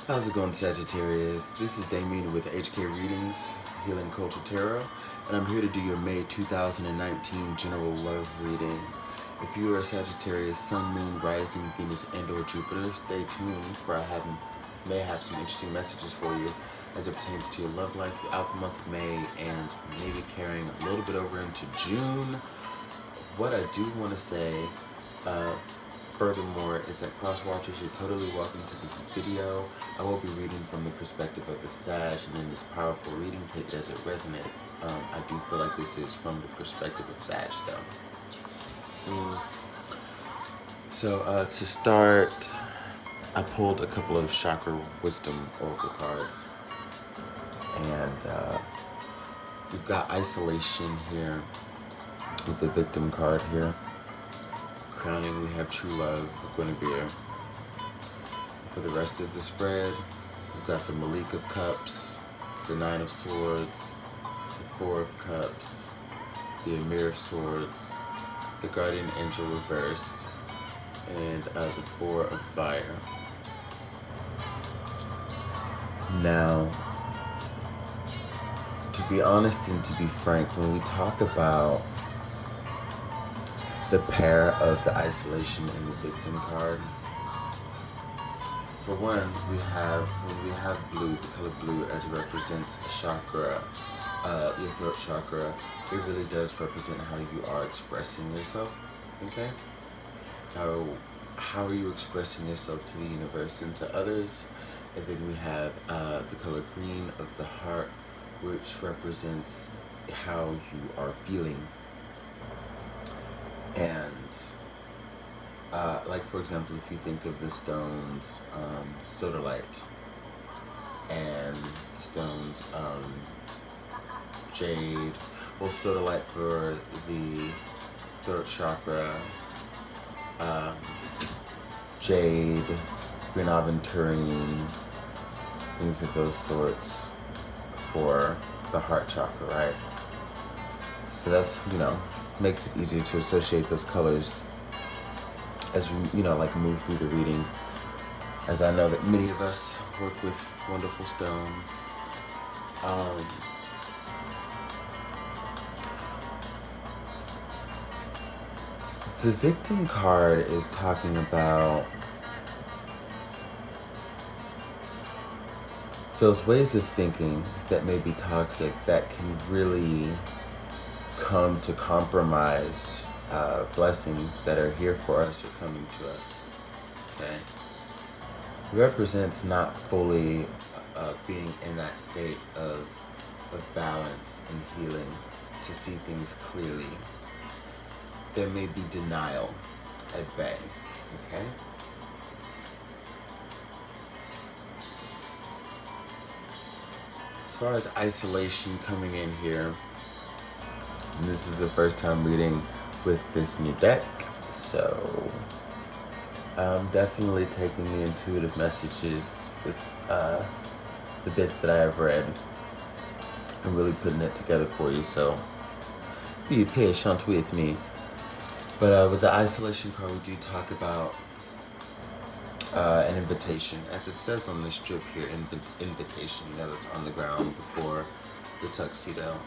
How's it going, Sagittarius? This is Damien with HK Readings, Healing Culture Tarot, and I'm here to do your May 2019 General Love Reading. If you are a Sagittarius, Sun, Moon, Rising, Venus, and or Jupiter, stay tuned for may have some interesting messages for you as it pertains to your love life throughout the month of May and maybe carrying a little bit over into June. What I do want to say, furthermore, is that cross-watchers, you're totally welcome to this video. I will be reading from the perspective of the Sag, and in this powerful reading, take it as it resonates. I do feel like this is from the perspective of Sag, though. So to start, I pulled a couple of Chakra Wisdom Oracle cards. And we've got Isolation here with the Victim card here. Crowning, we have True Love for Guinevere. For the rest of the spread, we've got the Malik of Cups, the Nine of Swords, the Four of Cups, the Emir of Swords, the Guardian Angel Reverse, and the Four of Fire. Now, to be honest and to be frank, when we talk about the pair of the Isolation and the Victim card, for one, when we have blue, the color blue, as it represents a chakra, your throat chakra, it really does represent how you are expressing yourself, okay? How are you expressing yourself to the universe and to others? And then we have the color green of the heart, which represents how you are feeling. And like, for example, if you think of the stones, sodalite, and stones, jade, well, sodalite for the throat chakra, jade, green aventurine, things of those sorts for the heart chakra, right? So that's, makes it easier to associate those colors as we, like move through the reading. As I know that many of us work with wonderful stones. The Victim card is talking about those ways of thinking that may be toxic, that can really come to compromise blessings that are here for us or coming to us, okay? It represents not fully being in that state of balance and healing to see things clearly. There may be denial at bay, okay? As far as Isolation coming in here, and this is the first time reading with this new deck, so I'm definitely taking the intuitive messages with the bits that I have read and really putting it together for you, so be patient with me. But with the Isolation card, we do talk about an invitation, as it says on this strip here, invitation, that's on the ground before the tuxedo.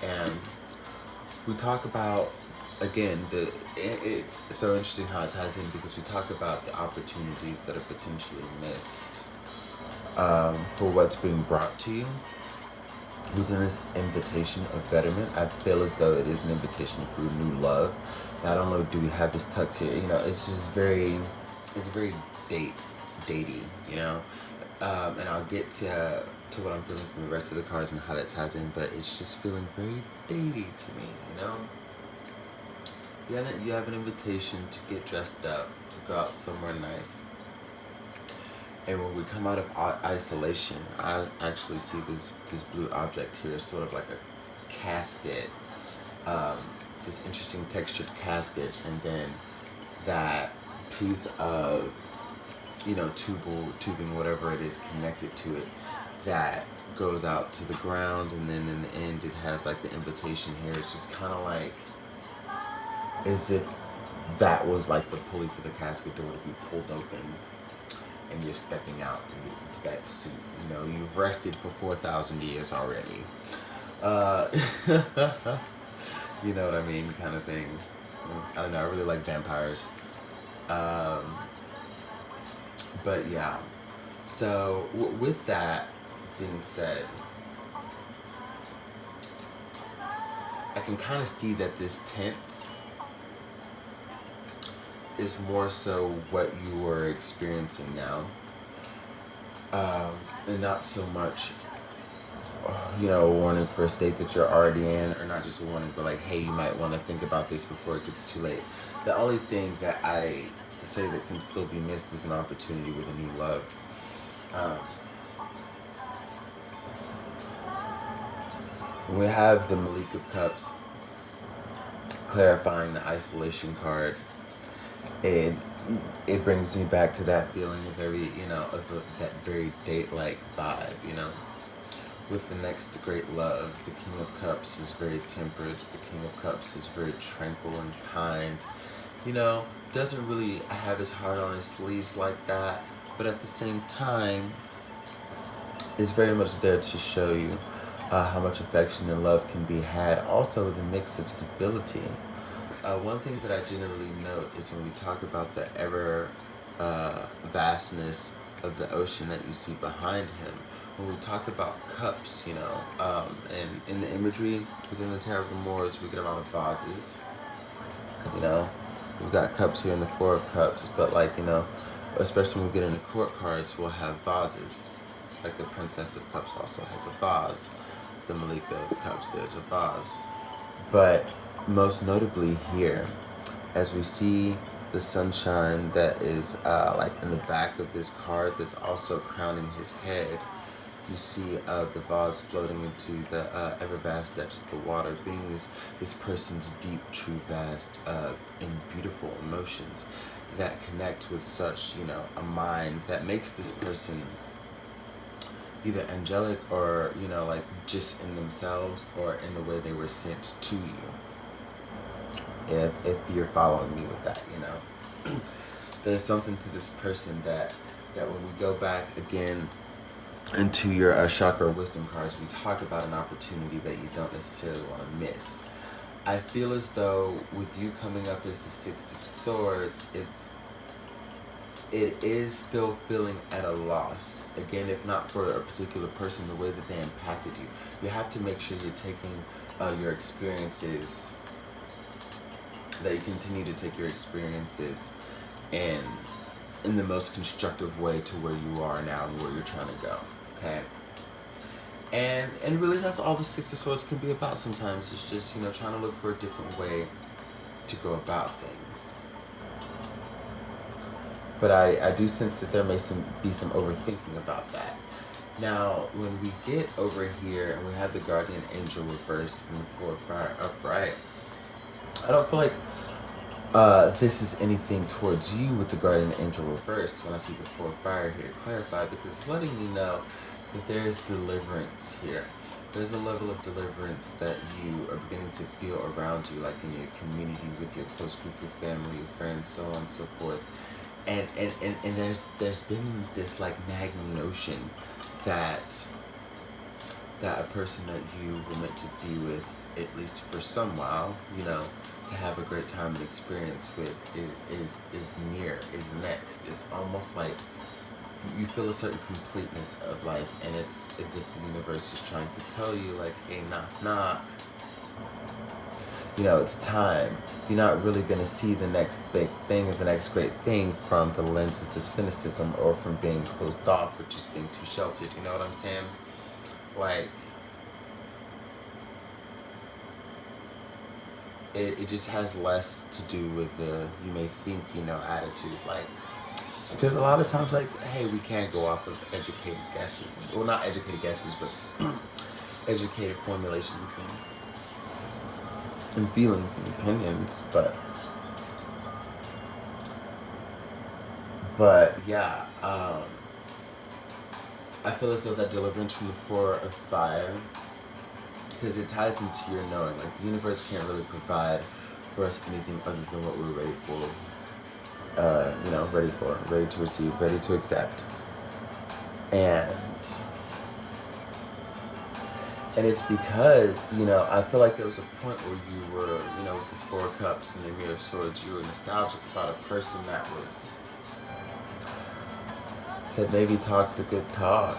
And we talk about, again, it's so interesting how it ties in, because we talk about the opportunities that are potentially missed for what's being brought to you within this invitation of betterment. I feel as though it is an invitation for new love. Not only do we have this tux here, it's just very datey, and I'll get to what I'm feeling from the rest of the cards and how that ties in, but it's just feeling very datey to me, You have an invitation to get dressed up, to go out somewhere nice. And when we come out of Isolation, I actually see this blue object here, sort of like a casket, this interesting textured casket, and then that piece of, tubing, whatever it is connected to it, that goes out to the ground, and then in the end it has like the invitation here. It's just kind of like as if that was like the pulley for the casket door to be pulled open, and and you're stepping out to get into that suit. You know, you've rested for 4,000 years already. You know what I mean, kind of thing. I don't know, I really like vampires. But yeah, so with that being said, I can kind of see that this tense is more so what you are experiencing now, and not so much, you know, a warning for a state that you're already in, or not just a warning, but like, hey, you might want to think about this before it gets too late. The only thing that I say that can still be missed is an opportunity with a new love. We have the Malik of Cups clarifying the isolation card. It brings me back to that feeling of that very date-like vibe, you know. With the next great love, the King of Cups is very tempered. The King of Cups is very tranquil and kind. You know, doesn't really have his heart on his sleeves like that, but at the same time, is very much there to show you how much affection and love can be had. Also with a mix of stability. One thing that I generally note is when we talk about the ever vastness of the ocean that you see behind him, when we talk about cups, you know, and in the imagery within the Tarot of the Moors, we get a lot of vases, you know. We've got cups here in the Four of Cups, but like, you know, especially when we get into court cards, we'll have vases. Like the Princess of Cups also has a vase. The Malika of Cups, there's a vase. But most notably here, as we see the sunshine that is like in the back of this card that's also crowning his head, you see the vase floating into the ever vast depths of the water, being this person's deep, true, vast, and beautiful emotions that connect with such, you know, a mind that makes this person either angelic or, you know, like just in themselves or in the way they were sent to you. If you're following me with that, you know. There's something to this person that when we go back again into your chakra wisdom cards, we talk about an opportunity that you don't necessarily want to miss. I feel as though with you coming up as the Six of Swords, it is still feeling at a loss. Again, if not for a particular person, the way that they impacted you. You have to make sure you're taking your experiences, that you continue to take your experiences in the most constructive way to where you are now and where you're trying to go, okay? And really that's all the Six of Swords can be about sometimes. It's just, you know, trying to look for a different way to go about things. But I do sense that there may be some overthinking about that. Now, when we get over here and we have the Guardian Angel reversed and the Four of Fire upright, I don't feel like this is anything towards you with the Guardian Angel reversed when I see the Four of Fire here to clarify, because it's letting me know that there's deliverance here. There's a level of deliverance that you are beginning to feel around you, like in your community, with your close group, your family, your friends, so on and so forth. And there's been this like nagging notion that a person that you were meant to be with, at least for some while, you know, to have a great time and experience with, is near, is next. It's almost like you feel a certain completeness of life, and it's as if the universe is trying to tell you, like, hey, knock, knock. You know, it's time. You're not really going to see the next big thing or the next great thing from the lenses of cynicism or from being closed off or just being too sheltered. You know what I'm saying? Like, it just has less to do with the you may think, you know, attitude. Like, because a lot of times, like, hey, we can't go off of educated guesses. Well, not educated guesses, but educated formulations and feelings and opinions. But yeah, I feel as though that deliverance from the Four of Fire, because it ties into your knowing. Like, the universe can't really provide for us anything other than what we're ready for. ready for, ready to receive, ready to accept. And it's because, I feel like there was a point where you were, with this Four of Cups and the Mirror of Swords, you were nostalgic about a person that maybe talked a good talk,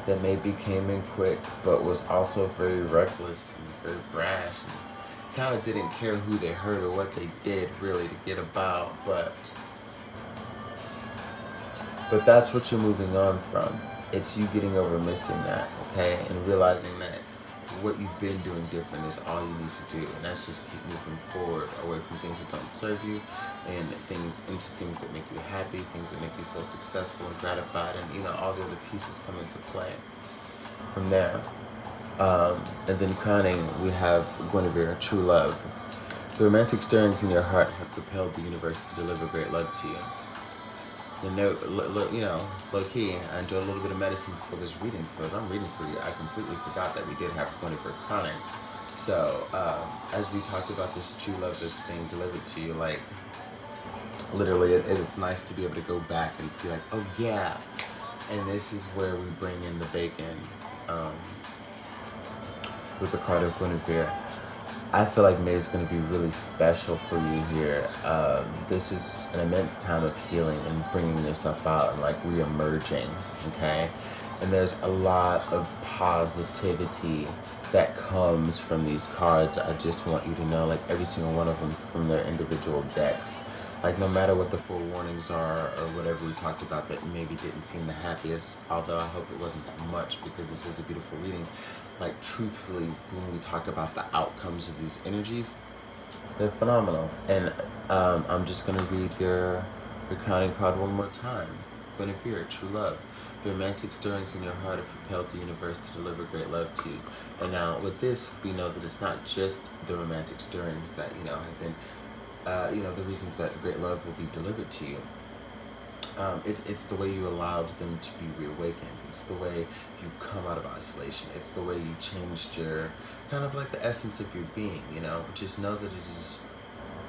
that maybe came in quick, but was also very reckless and very brash, and kind of didn't care who they hurt or what they did really to get about, but that's what you're moving on from. It's you getting over missing that, okay? And realizing that what you've been doing different is all you need to do. And that's just keep moving forward away from things that don't serve you and into things that make you happy, things that make you feel successful and gratified, and all the other pieces come into play from there. And then crowning, we have Guinevere, true love. The romantic stirrings in your heart have propelled the universe to deliver great love to you. Low key, I enjoyed a little bit of medicine before this reading, so as I'm reading for you, I completely forgot that we did have 24 crowning. So, as we talked about this true love that's being delivered to you, like, literally, it's nice to be able to go back and see, like, oh yeah, and this is where we bring in the bacon, with the card of Guinevere. I feel like May is going to be really special for you here. This is an immense time of healing and bringing yourself out and like re-emerging, okay? And there's a lot of positivity that comes from these cards. I just want you to know, like every single one of them from their individual decks. Like no matter what the four warnings are or whatever we talked about that maybe didn't seem the happiest, although I hope it wasn't that much because this is a beautiful reading. Like truthfully, when we talk about the outcomes of these energies, they're phenomenal. And I'm just gonna read your crowning card one more time. Guinevere, true love. The romantic stirrings in your heart have propelled the universe to deliver great love to you. And now with this, we know that it's not just the romantic stirrings that have been the reasons that great love will be delivered to you. It's the way you allowed them to be reawakened. It's the way you've come out of isolation. It's the way you changed your kind of like the essence of your being. Just know that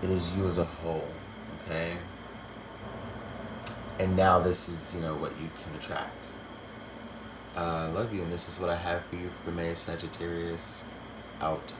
it is you as a whole. Okay. And now this is what you can attract. I love you, and this is what I have for you for May, Sagittarius. Out.